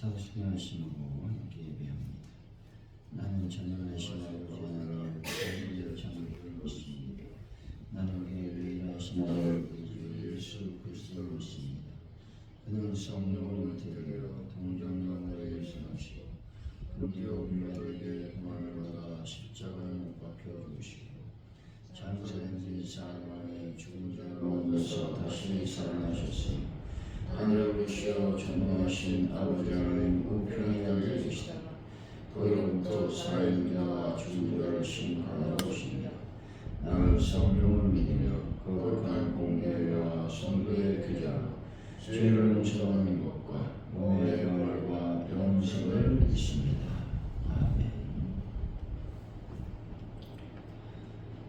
사도신앙하심으로 함께 예배합니다. 나는 전능하신 아버지 하나님 자비의 장로이십니다. 나는 그의 유일하신 아버지 예수 그리스도이십니다. 그는 성령을 잉태되어 동정녀의 유생하시고 금디어 우리에게 고난을 받아 십자가에 못 박혀 죽으시고 장사된 지 사흘 만에 죽은 자 가운데서 다시 살아나셨으니 하늘에 오르시어 전능하신 아버지 하나님 우편에 앉아 계시다가 거기로부터 살아있는 죽은 자를 심판하러 오십니다. 나는 성령을 믿으며 거룩한 공예와 성도의 교제하며 죄를 용서하는 것과 몸의 부활과 영생을 믿습니다. 아멘.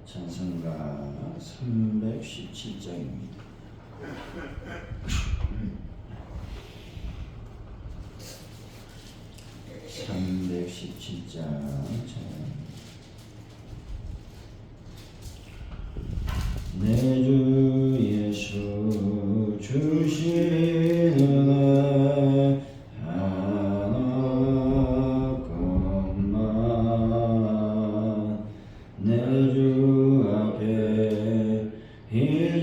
찬송가 317장입니다. 317장 내 주 예수 주신 은혜 하나뿐만 내 주 앞에 이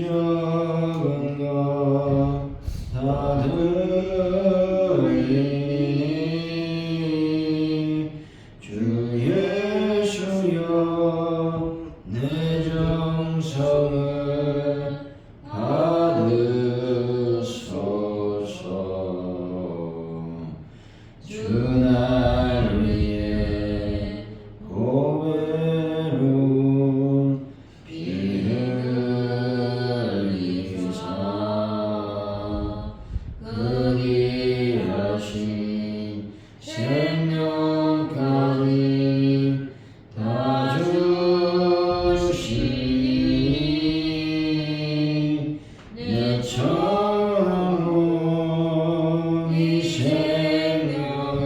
적은 것 다 들리니 주 예수여 내 정성을 받으소서. 주 날 위해 고배로 피 흘리사 그리하신 생명까지 다 주시니 내 처음 이 생명을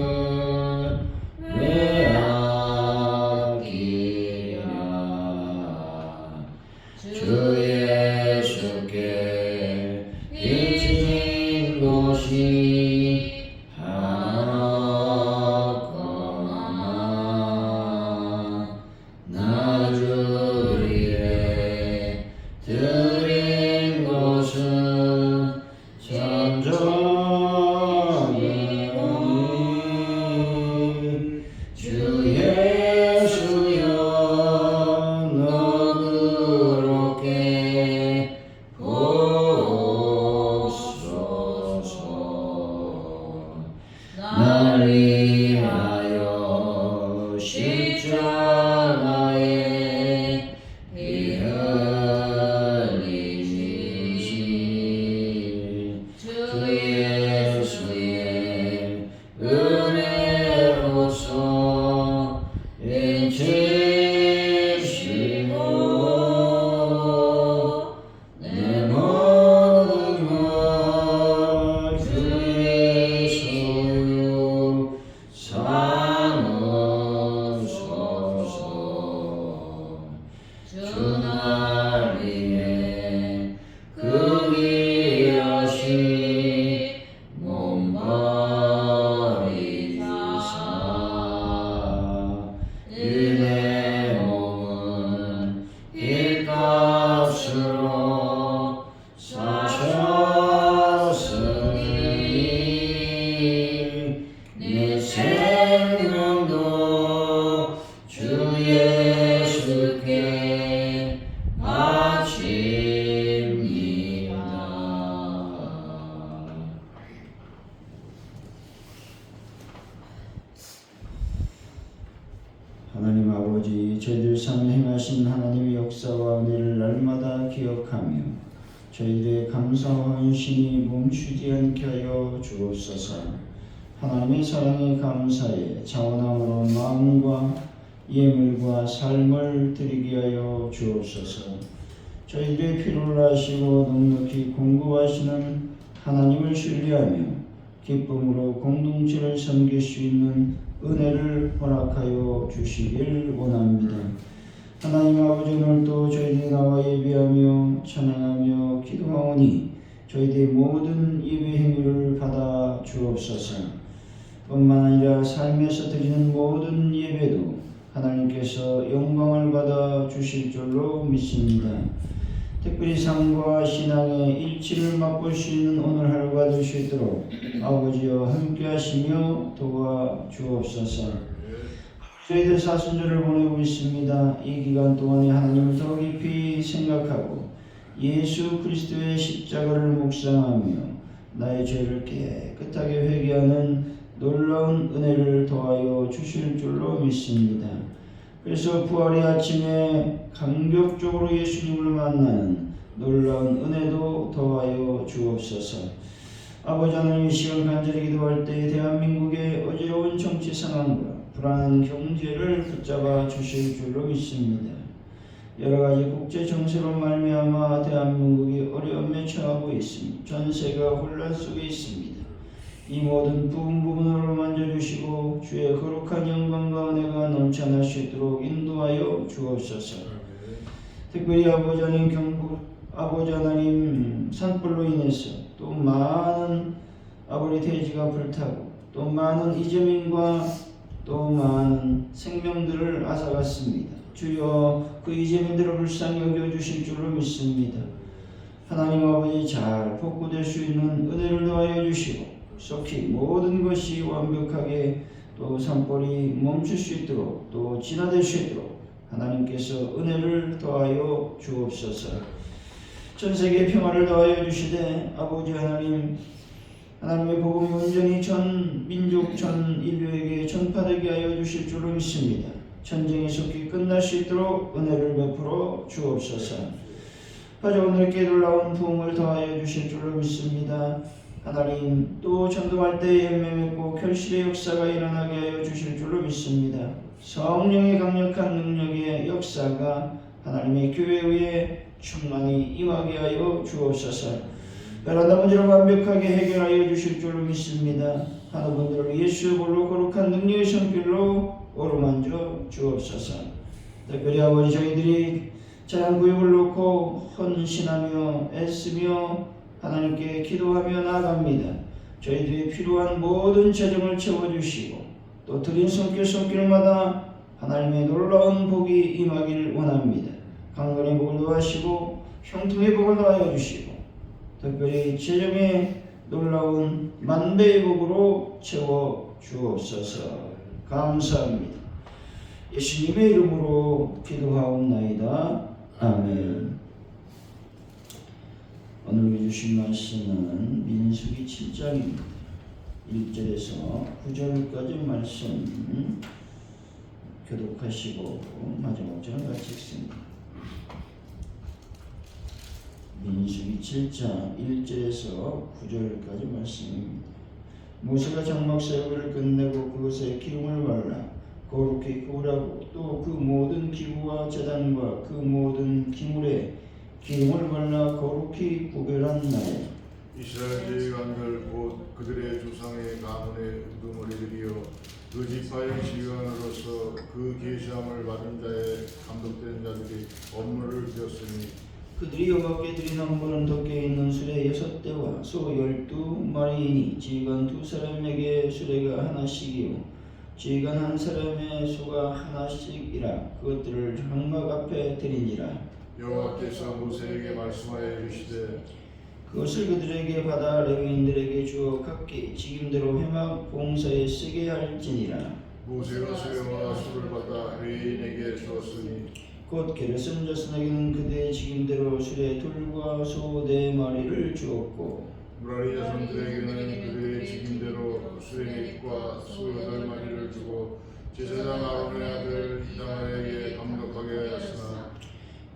왜 아끼랴. 주 예수께 비친 곳이 하나뿐만 나 주 위에 드린 것은 천정이니 주 예수여 너그럽게 보소서. 날 위하여 십자가에 피 흘리시니 주 예수의 은혜로서 인치시고 내 모든 것 주 예수여 삼으소서. 주 날 위해 그 귀하신 몸 버리사 이내 몸은 핏값으로 사셨으니 내 생명도 주 예수께 바칩니다. 하나님 아버지, 저희들 삶에 행하신 하나님의 역사와 은혜를 날마다 기억하며 저희들의 감사와 헌신이 멈추지 않게 하여 주옵소서. 하나님의 사랑에 감사해 자원함으로 마음과 예물과 삶을 드리게 하여 주옵소서. 저희들의 필요를 아시고 넉넉히 공급하시는 하나님을 신뢰하며 기쁨으로 공동체를 섬길 수 있는 은혜를 허락하여 주시길 원합니다. 하나님 아버지, 오늘도 저희들이 나와 예배하며 찬양하며 기도하오니 저희들의 모든 예배 행위를 받아 주옵소서. 뿐만 아니라 삶에서 드리는 모든 예배도 하나님께서 영광을 받아 주실 줄로 믿습니다. 특별히 삶과 신앙의 일치를 맛볼 수 있는 오늘 하루가 될 수 있도록 아버지여 함께 하시며 도와주옵소서. 저희들 사순절을 보내고 있습니다. 이 기간 동안에 하나님을 더 깊이 생각하고 예수 그리스도의 십자가를 묵상하며 나의 죄를 깨끗하게 회개하는 놀라운 은혜를 더하여 주실 줄로 믿습니다. 그래서 부활의 아침에 감격적으로 예수님을 만나는 놀라운 은혜도 더하여 주옵소서. 아버지 하나님, 이 시간 간절히 기도할 때 대한민국의 어지러운 정치 상황과 불안한 경제를 붙잡아 주실 줄로 믿습니다. 여러 가지 국제 정세로 말미암아 대한민국이 어려움에 처하고 있습니다. 전세가 혼란 속에 있습니다. 이 모든 부분으로 만져주시고 주의 거룩한 영광과 은혜가 넘쳐날 수 있도록 인도하여 주옵소서. 특별히 아버지 하나님, 경북 아버지 하나님 산불로 인해서 또 많은 아버지 대지가 불타고 또 많은 이재민과 또 많은 생명들을 앗아갔습니다. 주여 그 이재민들을 불쌍히 여겨주실 줄로 믿습니다. 하나님 아버지, 잘 복구될 수 있는 은혜를 더하여 주시고 속히 모든 것이 완벽하게 또 산불이 멈출 수 있도록 또 진화될 수 있도록 하나님께서 은혜를 더하여 주옵소서. 전 세계 평화를 더하여 주시되 아버지 하나님, 하나님의 복음이 온전히 전 민족 전 인류에게 전파되게 하여 주실 줄로 믿습니다. 전쟁이 속히 끝날 수 있도록 은혜를 베풀어 주옵소서. 가족 오늘께 놀라운 부흥을 더하여 주실 줄로 믿습니다. 하나님, 또 전도할 때 열매 맺고 결실의 역사가 일어나게 하여 주실 줄로 믿습니다. 성령의 강력한 능력의 역사가 하나님의 교회 위에 충만히 임하게 하여 주옵소서. 베란다 문제를 완벽하게 해결하여 주실 줄로 믿습니다. 하는 분들을 예수의 볼로 거룩한 능력의 손길로 어루만져 주옵소서. 특별히 아버지, 저희들이 자연구역을 놓고 헌신하며 애쓰며 하나님께 기도하며 나아갑니다. 저희들이 필요한 모든 재정을 채워주시고 또 드린 손길마다 하나님의 놀라운 복이 임하기를 원합니다. 강건의 복을 더하시고 형통의 복을 더하여 주시고 특별히 재정의 놀라운 만배의 복으로 채워 주옵소서. 감사합니다. 예수님의 이름으로 기도하옵나이다. 아멘. 오늘 주신 말씀은 민수기 7장입니다. 1절에서 9절까지 말씀 교독하시고 마지막 절은 같이 읽습니다. 민수기 7장 1절에서 9절까지 말씀입니다. 모세가 장막 사역을 끝내고 그것에 기름을 발라 거룩히 구우라고 또 그 모든 기구와 제단과 그 모든 기물에 기름을 발라 거룩히 구별한 날에 이스라엘 제사장들 곧 그들의 조상의 가문의 우두머리들이여 그 지파의 지휘관으로서 그 계시함을 받은 자의 감독된 자들이 업무를 되었으니 그들이 여호와께 드린 헌물은 덮개 있는 수레 6대와 소 12마리이니 지휘관 2사람에게 수레가 하나씩이요 지휘관 한 사람의 소가 하나씩이라 그것들을 장막 앞에 드린지라. 여호와께서 모세에게 말씀하여 이르시되 그것을 그들에게 받아 레위인들에게 주어 각기 직임대로 회막 봉사에 쓰게 할지니라. 모세가 수레와 소를 받아 레위인에게 주었으니 곧 게르손 자손에게는 그들의 직임대로 수레 둘과 소 4마리를 주었고 무라리 자손들에게는 그들의 직임대로 수레과 소 8마리를 주고 제사장 아론의 아들 이다말에게 감독하게 하였으나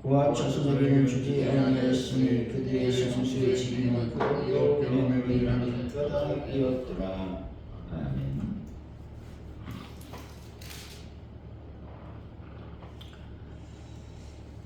고압 자손에게는 주지 아니하였으니 그들의 성수의 직임은 그것도 명령을 하는 까닭이었더라. 아멘.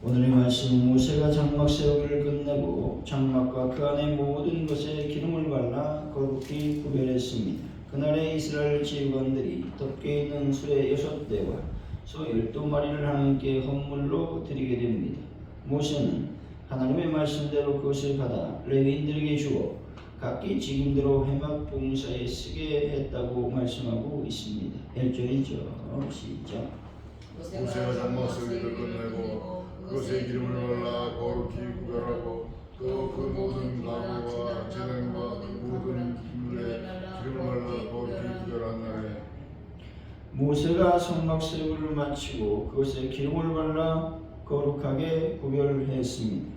오늘의 말씀은 모세가 장막 세우기를 끝내고 장막과 그 안의 모든 것에 기름을 발라 거룩히 구별했습니다. 그날에 이스라엘 지휘관들이 덮개 있는 수레 6대와 소 12마리를 하나님께 헌물로 드리게 됩니다. 모세는 하나님의 말씀대로 그것을 받아 레위인들에게 주어 각기 직임대로 회막 봉사에 쓰게 했다고 말씀하고 있습니다. 1절이죠. 시작. 모세가 장막 설계를 끝내고 그것의 기름을 발라 거룩히 구별하고 또 그 모든 가구와 제단과 모든 기물에 기름을 발라 거룩히 구별한 날에 모세가 성막 세우를 마치고 그것에 기름을 발라 거룩하게 구별했습니다.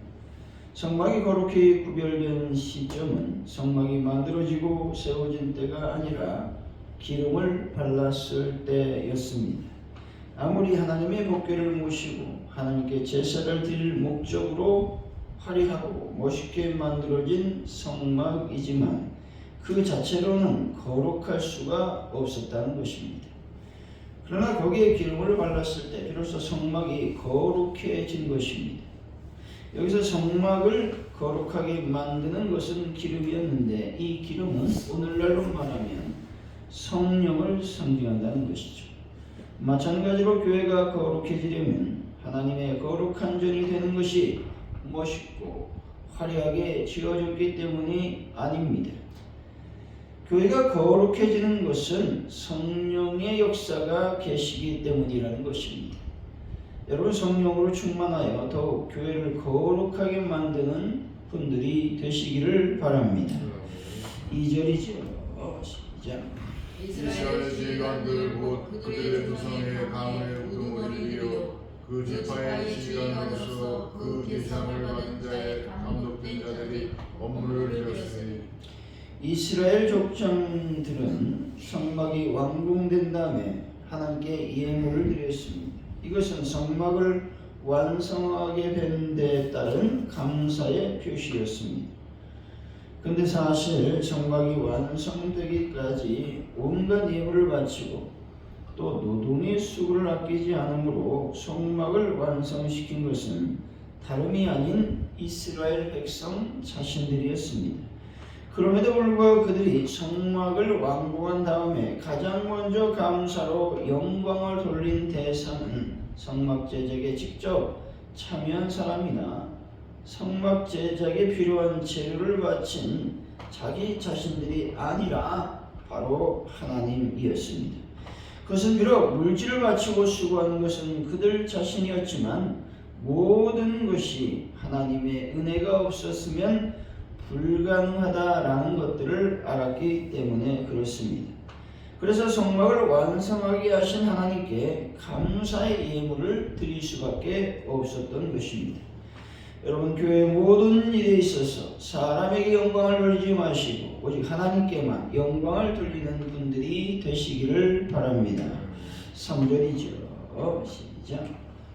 성막이 거룩히 구별된 시점은 성막이 만들어지고 세워진 때가 아니라 기름을 발랐을 때였습니다. 아무리 하나님의 법궤를 모시고 하나님께 제사를 드릴 목적으로 화려하고 멋있게 만들어진 성막이지만 그 자체로는 거룩할 수가 없었다는 것입니다. 그러나 거기에 기름을 발랐을 때 비로소 성막이 거룩해진 것입니다. 여기서 성막을 거룩하게 만드는 것은 기름이었는데 이 기름은 오늘날로 말하면 성령을 상징한다는 것이죠. 마찬가지로 교회가 거룩해지려면 하나님의 거룩한 전이 되는 것이 멋있고 화려하게 지어졌기 때문이 아닙니다. 교회가 거룩해지는 것은 성령의 역사가 계시기 때문이라는 것입니다. 여러분, 성령으로 충만하여 더욱 교회를 거룩하게 만드는 분들이 되시기를 바랍니다. 2절이죠. 시작. 이스라엘 지휘관들 곧 그들의 조상의 가문의 우두머리를 이어 그 지파의 지휘관으로서 그 계시함을 받은 자의 감독된 자들이 업무를 드렸으니 이스라엘 족장들은 성막이 완공된 다음에 하나님께 예물을 드렸습니다. 이것은 성막을 완성하게 된 데 따른 감사의 표시였습니다. 근데 사실 성막이 완성되기까지 온갖 예물을 바치고 또 노동의 수고를 아끼지 않으므로 성막을 완성시킨 것은 다름이 아닌 이스라엘 백성 자신들이었습니다. 그럼에도 불구하고 그들이 성막을 완공한 다음에 가장 먼저 감사로 영광을 돌린 대상은 성막 제작에 직접 참여한 사람이나 성막 제작에 필요한 재료를 바친 자기 자신들이 아니라 바로 하나님이었습니다. 그것은 비록 물질을 바치고 수고하는 것은 그들 자신이었지만 모든 것이 하나님의 은혜가 없었으면 불가능하다라는 것들을 알았기 때문에 그렇습니다. 그래서 성막을 완성하게 하신 하나님께 감사의 예물을 드릴 수밖에 없었던 것입니다. 여러분, 교회의 모든 일에 있어서 사람에게 영광을 돌리지 마시고 오직 하나님께만 영광을 돌리는 분들이 되시기를 바랍니다. 3절이죠. 시작.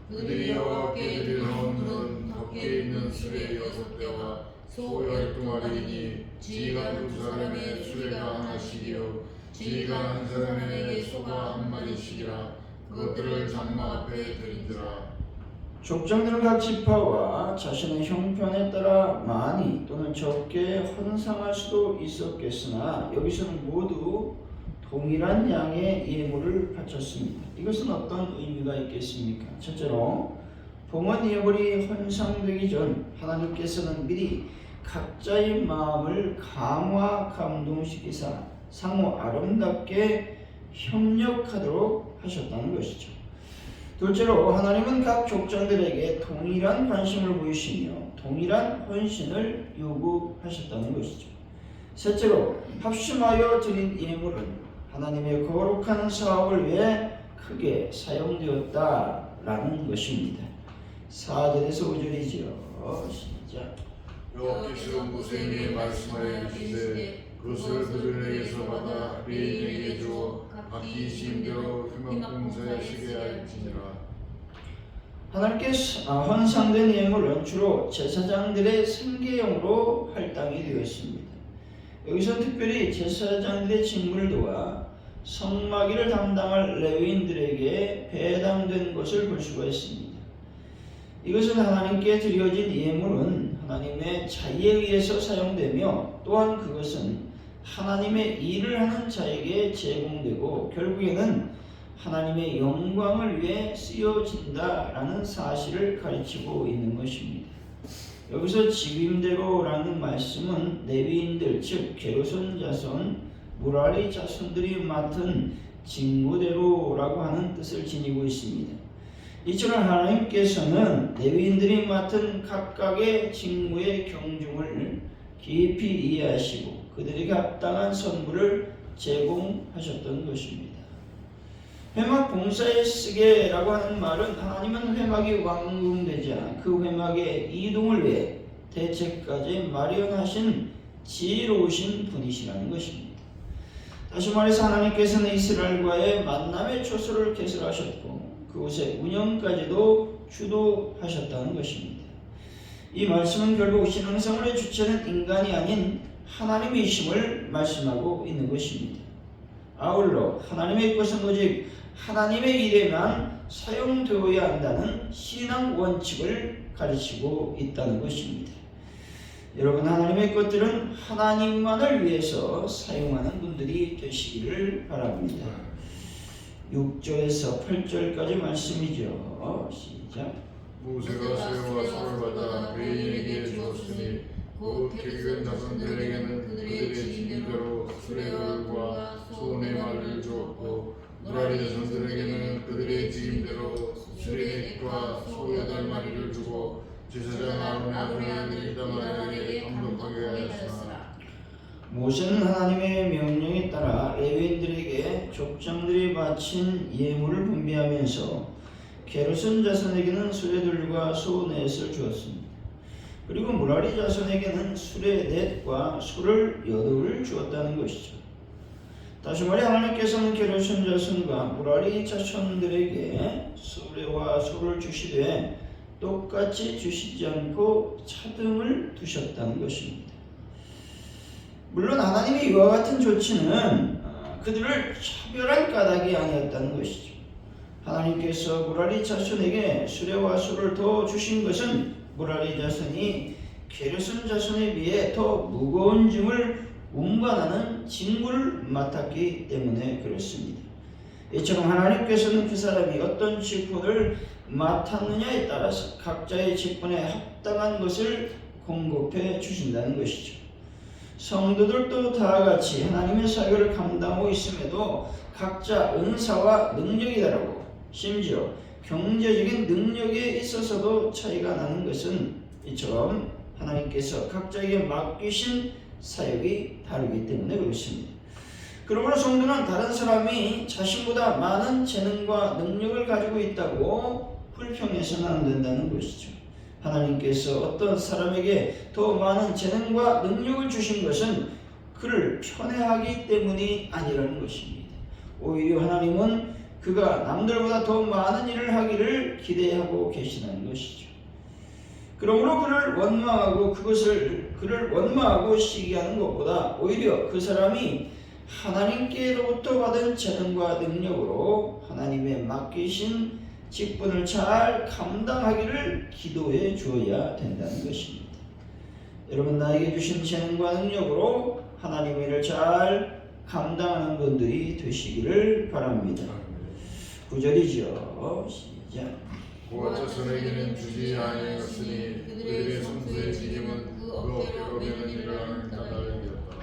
그들이 여호와께 드릴 헌물은 덮개 있는 수레 6대와 소 12마리이니 지휘관 2사람의 수레가 하나씩이요 지휘관 한 사람에게 소가 1마리씩이라 그것들을 장막 앞에 드린지라. 족장들은 각 지파와 자신의 형편에 따라 많이 또는 적게 헌상할 수도 있었겠으나 여기서는 모두 동일한 양의 예물을 바쳤습니다. 이것은 어떤 의미가 있겠습니까? 첫째로 봉헌 예물이 헌상되기 전 하나님께서는 미리 각자의 마음을 감화 감동시키사 상호 아름답게 협력하도록 하셨다는 것이죠. 둘째로 하나님은 각 족장들에게 동일한 관심을 보이시며 동일한 헌신을 요구하셨다는 것이죠. 셋째로 합심하여 드린 예물은 하나님의 거룩한 사업을 위해 크게 사용되었다라는 것입니다. 4절에서 5절이죠. 시작. 여호와께서 모세에게 말씀하여 이르시되 그것을 그들에게서 받아 레위인에게 주어 각기 지임대로 회막봉사하시게 할지니라. 하나님께서 헌상된 예물은 주로 제사장들의 생계용으로 할당이 되었습니다. 여기서 특별히 제사장들의 직무를 도와 성막일을 담당할 레위인들에게 배당된 것을 볼 수가 있습니다. 이것은 하나님께 드려진 예물은 하나님의 자의에 의해서 사용되며 또한 그것은 하나님의 일을 하는 자에게 제공되고 결국에는 하나님의 영광을 위해 쓰여진다라는 사실을 가르치고 있는 것입니다. 여기서 직임대로라는 말씀은 레위인들 즉 게르손 자손, 무라리 자손들이 맡은 직무대로라고 하는 뜻을 지니고 있습니다. 이처럼 하나님께서는 레위인들이 맡은 각각의 직무의 경중을 깊이 이해하시고 그들에게 합당한 선물을 제공하셨던 것입니다. 회막 봉사에 쓰게라고 하는 말은 하나님은 회막이 완공되자 그 회막의 이동을 위해 대책까지 마련하신 지혜로우신 분이시라는 것입니다. 다시 말해서 하나님께서는 이스라엘과의 만남의 초소를 개설하셨고 그곳의 운영까지도 주도하셨다는 것입니다. 이 말씀은 결국 신앙생활의 주체는 인간이 아닌 하나님이심을 말씀하고 있는 것입니다. 아울러 하나님의 것은 오직 하나님의 일에만 사용되어야 한다는 신앙 원칙을 가르치고 있다는 것입니다. 여러분, 하나님의 것들은 하나님만을 위해서 사용하는 분들이 되시기를 바랍니다. 6절에서 8절까지 말씀이죠. 시작. 모세가 쇠와 소를 받아 레위인에게 주었으니 곧 계획된 자손들에게는 그들의 직임대로 수레들과 소의 말을 주었고 무라리 자손들에게는 그들의 직임대로 수레넷과 소 8마리를 주고 제사장 아론의 아들 이다말에게 감독하게 하였으나 모세는 하나님의 명령에 따라 레위인들에게 족장들이 바친 예물을 분배하면서 게르손 자손에게는 수레들과 소 넷을 주었습니다. 그리고 무라리 자손에게는 수레 넷과 소를 8을 주었다는 것이죠. 다시 말해 하나님께서는 게르손 자손과 무라리 자손들에게 수레와 소를 주시되 똑같이 주시지 않고 차등을 두셨다는 것입니다. 물론 하나님의 이와 같은 조치는 그들을 차별한 까닭이 아니었다는 것이죠. 하나님께서 무라리 자손에게 수레와 소를 더 주신 것은 무라리 자손이 게르손 자손에 비해 더 무거운 짐을 운반하는 직무를 맡았기 때문에 그렇습니다. 이처럼 하나님께서는 그 사람이 어떤 직분을 맡았느냐에 따라서 각자의 직분에 합당한 것을 공급해 주신다는 것이죠. 성도들도 다 같이 하나님의 사역을 감당하고 있음에도 각자 은사와 능력이 다르고 심지어 경제적인 능력에 있어서도 차이가 나는 것은 이처럼 하나님께서 각자에게 맡기신 사역이 다르기 때문에 그렇습니다. 그러므로 성도는 다른 사람이 자신보다 많은 재능과 능력을 가지고 있다고 불평해서는 안 된다는 것이죠. 하나님께서 어떤 사람에게 더 많은 재능과 능력을 주신 것은 그를 편애하기 때문이 아니라는 것입니다. 오히려 하나님은 그가 남들보다 더 많은 일을 하기를 기대하고 계시다는 것이죠. 그러므로 그를 원망하고 시기하는 것보다 오히려 그 사람이 하나님께로부터 받은 재능과 능력으로 하나님의 맡기신 직분을 잘 감당하기를 기도해 주어야 된다는 것입니다. 여러분, 나에게 주신 재능과 능력으로 하나님의 일을 잘 감당하는 분들이 되시기를 바랍니다. 9절이죠. 시작. 고아 자손에게는 주지 아니하였으니 그들의 손수의 직임은 그 어깨로 매는 일을 하는 까닭이었더라.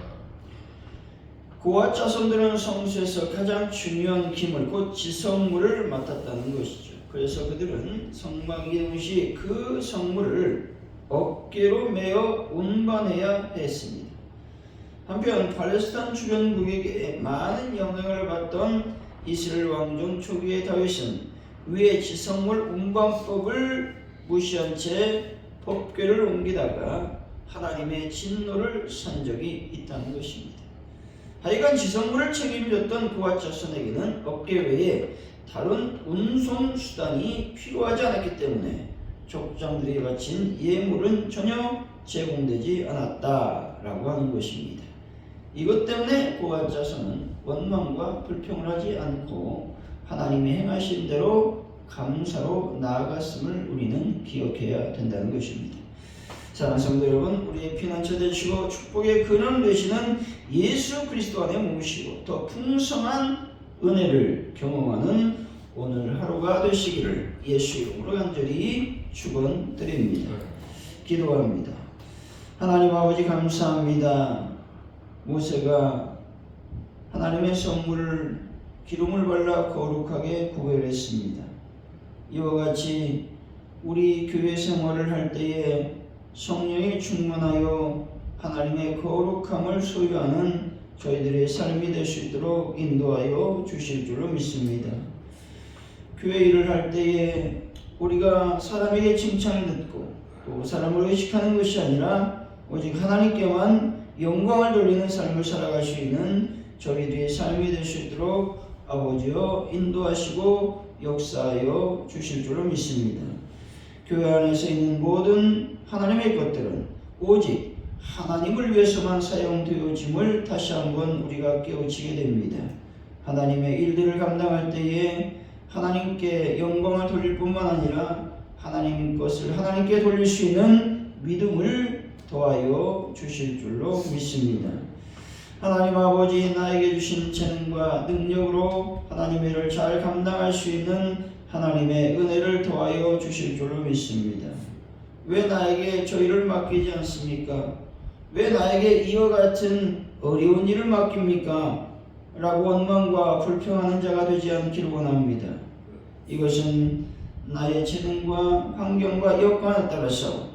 고아 자손들은 성수에서 가장 중요한 기물 곧 지성물을 맡았다는 것이죠. 그래서 그들은 성막에 시 그 성물을 어깨로 메어 운반해야 했습니다. 한편 팔레스타인 주변국에게 많은 영향을 받던 이스라엘 왕정 초기의 다윗은 위의 지성물 운반법을 무시한 채 법궤를 옮기다가 하나님의 진노를 산 적이 있다는 것입니다. 하여간 지성물을 책임졌던 고아 자손에게는 어깨 외에 다른 운송 수단이 필요하지 않았기 때문에 족장들이 바친 예물은 전혀 제공되지 않았다라고 하는 것입니다. 이것 때문에 고아 자손은 원망과 불평을 하지 않고 하나님이 행하신 대로 감사로 나아갔음을 우리는 기억해야 된다는 것입니다. 사랑하는 성도 여러분, 우리의 피난처 되시고 축복의 근원 되시는 예수 그리스도 안에 모시고 더 풍성한 은혜를 경험하는 오늘 하루가 되시기를 예수 이름으로 간절히 축원드립니다. 기도합니다. 하나님 아버지 감사합니다. 모세가 하나님의 선물을 기름을 발라 거룩하게 구별했습니다. 이와 같이 우리 교회 생활을 할 때에 성령이 충만하여 하나님의 거룩함을 소유하는 저희들의 삶이 될 수 있도록 인도하여 주실 줄로 믿습니다. 교회 일을 할 때에 우리가 사람에게 칭찬을 듣고 또 사람을 의식하는 것이 아니라 오직 하나님께만 영광을 돌리는 삶을 살아갈 수 있는 저희들의 삶이 될 수 있도록 아버지여 인도하시고 역사하여 주실 줄로 믿습니다. 교회 안에서 있는 모든 하나님의 것들은 오직 하나님을 위해서만 사용되어짐을 다시 한번 우리가 깨우치게 됩니다. 하나님의 일들을 감당할 때에 하나님께 영광을 돌릴 뿐만 아니라 하나님 것을 하나님께 돌릴 수 있는 믿음을 더하여 주실 줄로 믿습니다. 하나님 아버지 나에게 주신 재능과 능력으로 하나님의 일을 잘 감당할 수 있는 하나님의 은혜를 더하여 주실 줄로 믿습니다. 왜 나에게 저 일을 맡기지 않습니까? 왜 나에게 이와 같은 어려운 일을 맡깁니까? 라고 원망과 불평하는 자가 되지 않기를 원합니다. 이것은 나의 재능과 환경과 여건에 따라서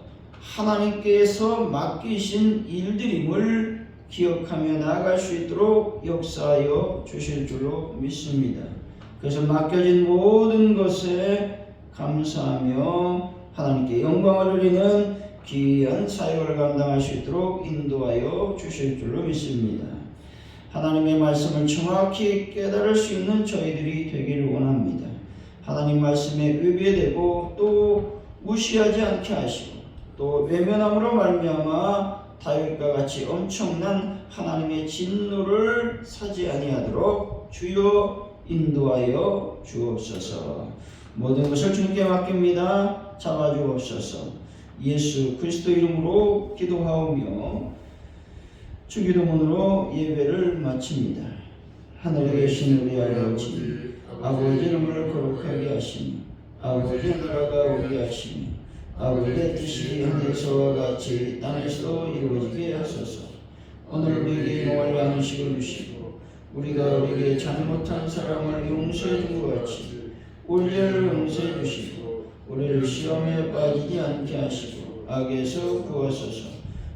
하나님께서 맡기신 일들임을 기억하며 나아갈 수 있도록 역사하여 주실 줄로 믿습니다. 그래서 맡겨진 모든 것에 감사하며 하나님께 영광을 돌리는 귀한 사역을 감당할 수 있도록 인도하여 주실 줄로 믿습니다. 하나님의 말씀을 정확히 깨달을 수 있는 저희들이 되기를 원합니다. 하나님 말씀에 위배되고 또 무시하지 않게 하시고 또 외면함으로 말미암아 다윗과 같이 엄청난 하나님의 진노를 사지 아니하도록 주여 인도하여 주옵소서. 모든 것을 주님께 맡깁니다. 잡아주옵소서. 예수 그리스도 이름으로 기도하오며 주기도문으로 예배를 마칩니다. 하늘에 계신 우리 아버지, 아버지 이름을 거룩하게 하시니 아버지 나라가 오게 하시니 아버지의 뜻이 하늘에서와 같이 땅에서도 이루어지게 하소서. 오늘 우리에게 일용할 양식을 주시고 우리가 우리에게 잘못한 사람을 용서해 준 것 같이 우리를 용서해 주시고 우리를 시험에 빠지지 않게 하시고 악에서 구하소서.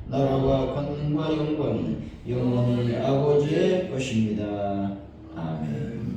나라와 권능과 영광이 영원히 아버지의 것입니다. 아멘.